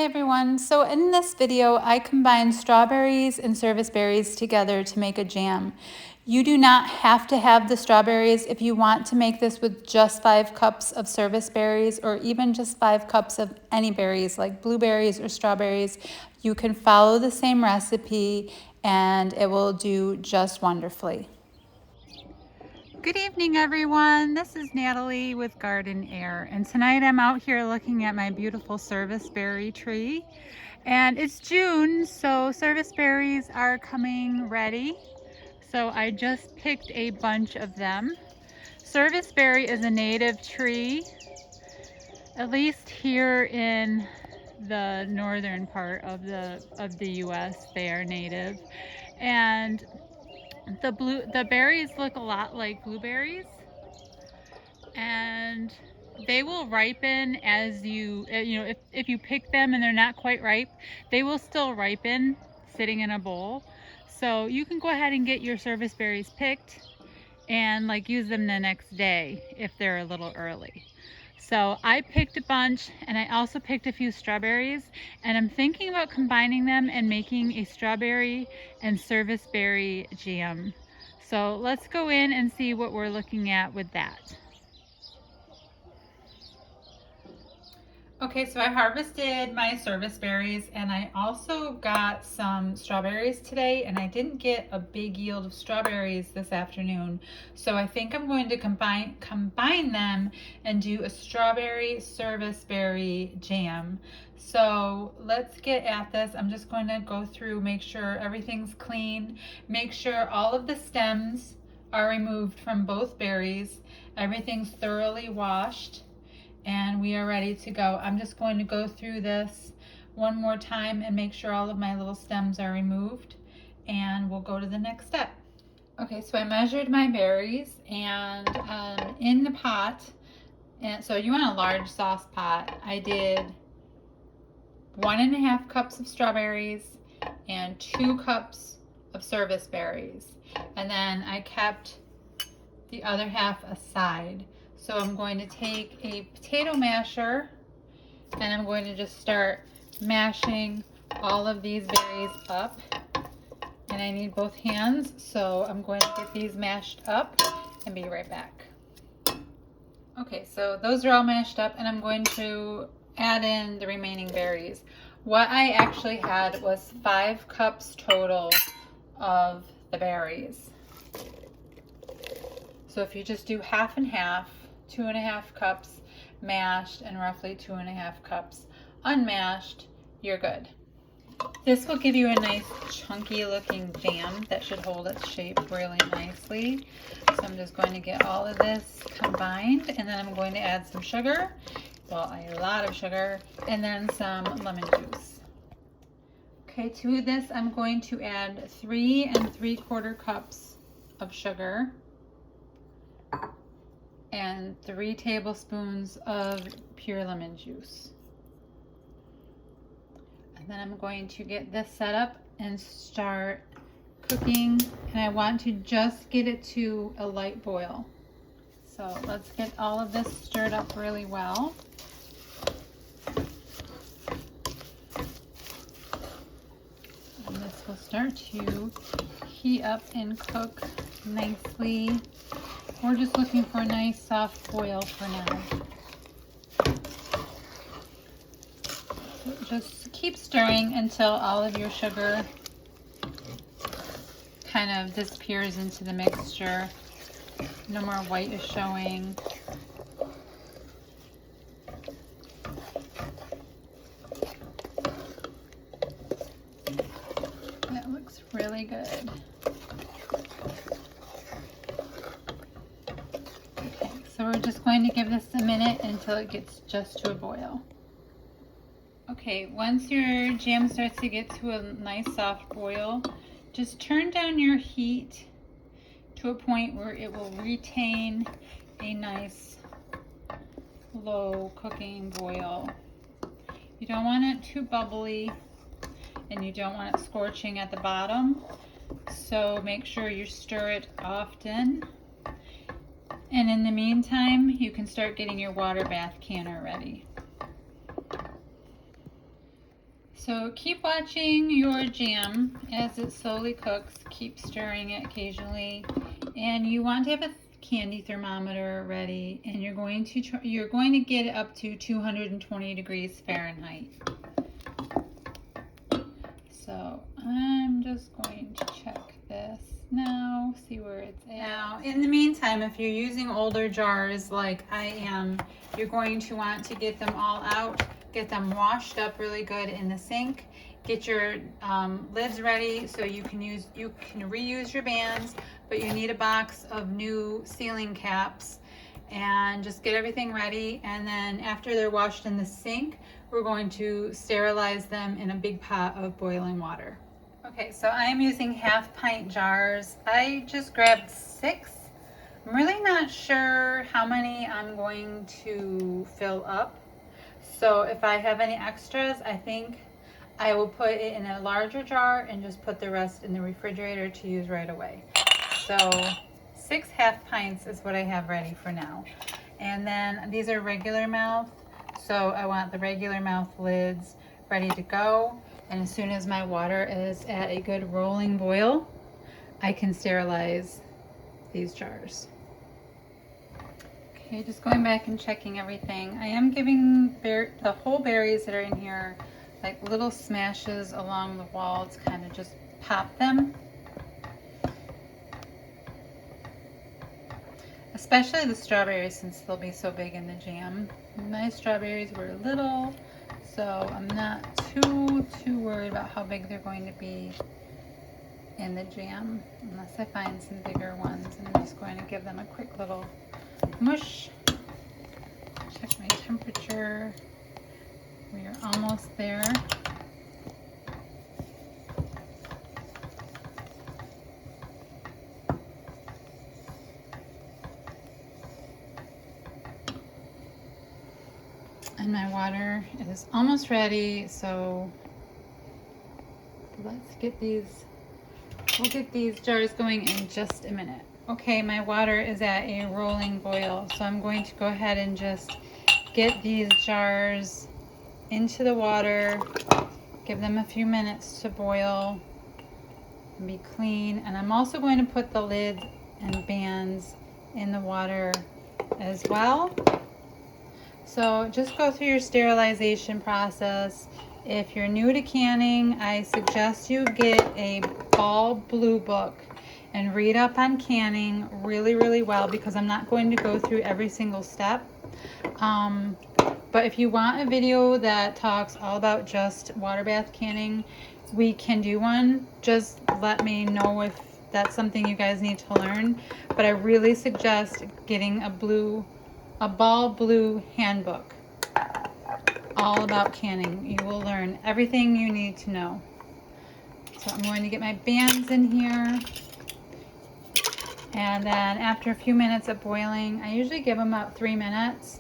Hi everyone. So in this video, I combined strawberries and service berries together to make a jam. You do not have to have the strawberries if you want to make this with just 5 cups of service berries or even just 5 cups of any berries like blueberries or strawberries. You can follow the same recipe and it will do just wonderfully. Good evening, everyone. This is Natalie with Garden Air, and tonight I'm out here looking at my beautiful serviceberry tree. And it's June, so serviceberries are coming ready. So I just picked a bunch of them. Serviceberry is a native tree, at least here in the northern part of the US. They are native, and the berries look a lot like blueberries, and they will ripen as if you pick them and they're not quite ripe, they will still ripen sitting in a bowl. So you can go ahead and get your service berries picked and like use them the next day if they're a little early. So I picked a bunch, and I also picked a few strawberries, and I'm thinking about combining them and making a strawberry and service berry jam. So let's go in and see what we're looking at with that. Okay, so I harvested my service berries, and I also got some strawberries today, and I didn't get a big yield of strawberries this afternoon. So I think I'm going to combine them and do a strawberry service berry jam. So let's get at this. I'm just going to go through, make sure everything's clean, make sure all of the stems are removed from both berries, everything's thoroughly washed, and we are ready to go. I'm just going to go through this one more time and make sure all of my little stems are removed, and we'll go to the next step. Okay, so I measured my berries, and in the pot, and so you want a large sauce pot, I did 1.5 cups of strawberries and 2 cups of service berries, and then I kept the other half aside. So I'm going to take a potato masher, and I'm going to just start mashing all of these berries up. And I need both hands, so I'm going to get these mashed up and be right back. Okay, so those are all mashed up, and I'm going to add in the remaining berries. What I actually had was 5 cups total of the berries. So if you just do half and half, 2.5 cups mashed and roughly 2.5 cups unmashed, you're good. This will give you a nice chunky looking jam that should hold its shape really nicely. So I'm just going to get all of this combined, and then I'm going to add some sugar, well, a lot of sugar, and then some lemon juice. Okay, to this I'm going to add 3 3/4 cups of sugar and 3 tablespoons of pure lemon juice. And then I'm going to get this set up and start cooking, and I want to just get it to a light boil. So let's get all of this stirred up really well. And this will start to heat up and cook nicely. We're just looking for a nice soft boil for now. So just keep stirring until all of your sugar kind of disappears into the mixture. No more white is showing. That looks really good. So we're just going to give this a minute until it gets just to a boil. Okay, once your jam starts to get to a nice soft boil, just turn down your heat to a point where it will retain a nice low cooking boil. You don't want it too bubbly, and you don't want it scorching at the bottom, so make sure you stir it often. And in the meantime, you can start getting your water bath canner ready. So keep watching your jam as it slowly cooks. Keep stirring it occasionally, and you want to have a candy thermometer ready, and you're going to get it up to 220 degrees Fahrenheit. So I'm just going to check this now, see where it's at. Now, in the meantime, if you're using older jars like I am, you're going to want to get them all out, get them washed up really good in the sink, get your lids ready so you can reuse your bands, but you need a box of new sealing caps, and just get everything ready. And then after they're washed in the sink, we're going to sterilize them in a big pot of boiling water. Okay, so I'm using 1/2 pint jars. I just grabbed 6. I'm really not sure how many I'm going to fill up. So if I have any extras, I think I will put it in a larger jar and just put the rest in the refrigerator to use right away. So 6 1/2 pints is what I have ready for now. And then these are regular mouth, so I want the regular mouth lids ready to go. And as soon as my water is at a good rolling boil, I can sterilize these jars. Okay, just going back and checking everything. I am giving the whole berries that are in here like little smashes along the wall to kind of just pop them. Especially the strawberries, since they'll be so big in the jam. My strawberries were little, so I'm not too worried about how big they're going to be in the jam, unless I find some bigger ones. And I'm just going to give them a quick little mush. Check my temperature. We are almost there. And my water is almost ready, so let's get we'll get these jars going in just a minute. Okay, my water is at a rolling boil, so I'm going to go ahead and just get these jars into the water, give them a few minutes to boil and be clean. And I'm also going to put the lids and bands in the water as well. So just go through your sterilization process. If you're new to canning, I suggest you get a Ball Blue book and read up on canning really well, because I'm not going to go through every single step. But if you want a video that talks all about just water bath canning, we can do one. Just let me know if that's something you guys need to learn. But I really suggest getting a Ball Blue handbook all about canning. You will learn everything you need to know. So I'm going to get my bands in here. And then after a few minutes of boiling, I usually give them about 3 minutes.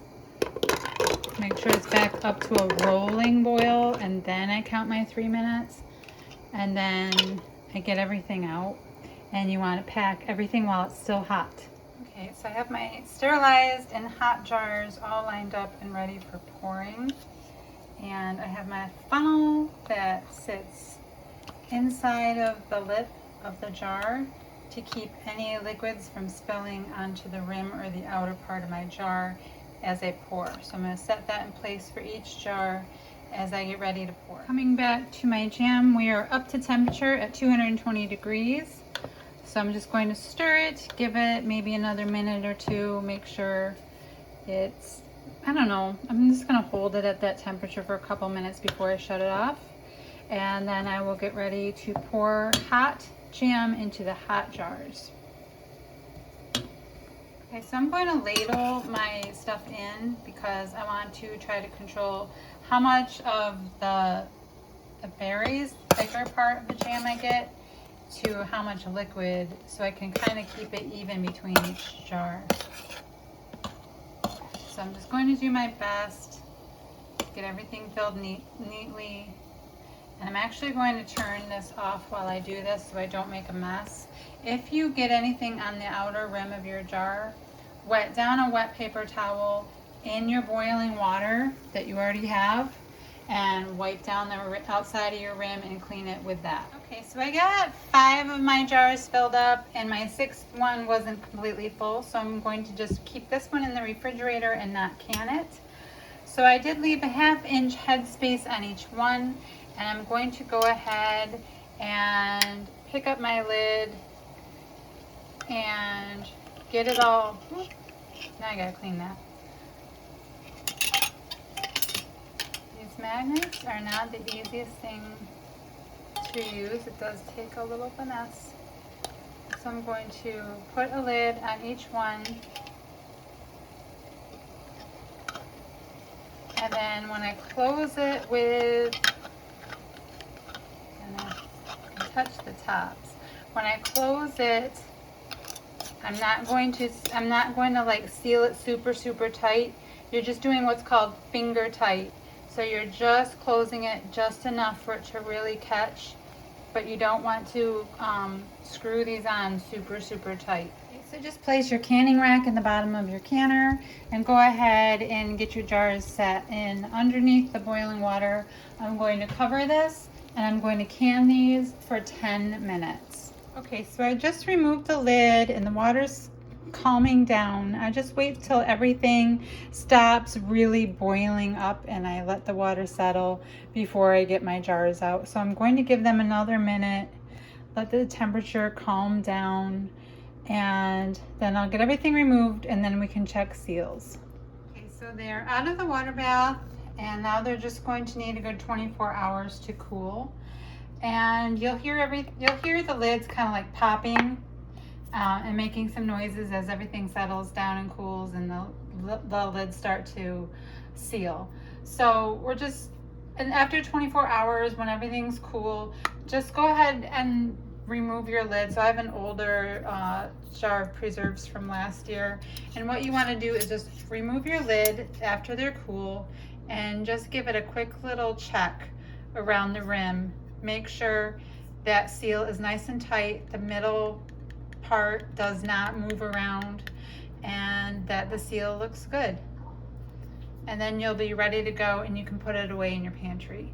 Make sure it's back up to a rolling boil, and then I count my 3 minutes. And then I get everything out. And you want to pack everything while it's still hot. Okay, so I have my sterilized and hot jars all lined up and ready for pouring. And I have my funnel that sits inside of the lip of the jar to keep any liquids from spilling onto the rim or the outer part of my jar as I pour. So I'm going to set that in place for each jar as I get ready to pour. Coming back to my jam, we are up to temperature at 220 degrees. So I'm just going to stir it, give it maybe another minute or two, make sure it's, I don't know, I'm just going to hold it at that temperature for a couple minutes before I shut it off. And then I will get ready to pour hot jam into the hot jars. Okay, so I'm going to ladle my stuff in because I want to try to control how much of the berries, thicker part of the jam I get, to how much liquid, so I can kind of keep it even between each jar. So I'm just going to do my best, get everything filled neatly. And I'm actually going to turn this off while I do this so I don't make a mess. If you get anything on the outer rim of your jar, wet down a wet paper towel in your boiling water that you already have, and wipe down the outside of your rim and clean it with that. Okay, so I got 5 of my jars filled up and my 6th one wasn't completely full, so I'm going to just keep this one in the refrigerator and not can it. So I did leave a 1/2 inch headspace on each one, and I'm going to go ahead and pick up my lid and get it all. Now I gotta clean that. These magnets are not the easiest thing to use. It does take a little finesse. So I'm going to put a lid on each one. And then when I close it with, and I touch the tops. When I close it, I'm not going to like seal it super tight. You're just doing what's called finger tight. So you're just closing it just enough for it to really catch, but you don't want to screw these on super tight. So just place your canning rack in the bottom of your canner and go ahead and get your jars set in underneath the boiling water. I'm going to cover this and I'm going to can these for 10 minutes. Okay, so I just removed the lid and the water's calming down. I just wait till everything stops really boiling up and I let the water settle before I get my jars out. So I'm going to give them another minute, let the temperature calm down, and then I'll get everything removed and then we can check seals. Okay, so they're out of the water bath and now they're just going to need a good 24 hours to cool. And you'll hear the lids kind of like popping and making some noises as everything settles down and cools and the lids start to seal. So and after 24 hours, when everything's cool, just go ahead and remove your lid. So I have an older jar of preserves from last year, and what you want to do is just remove your lid after they're cool and just give it a quick little check around the rim. Make sure that seal is nice and tight, the middle part does not move around, and that the seal looks good. And then you'll be ready to go and you can put it away in your pantry.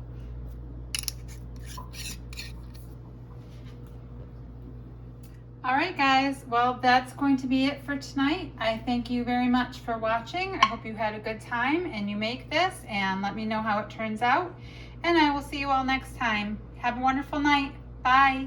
All right, guys, well, that's going to be it for tonight. I thank you very much for watching. I hope you had a good time and you make this, and let me know how it turns out. And I will see you all next time. Have a wonderful night. Bye.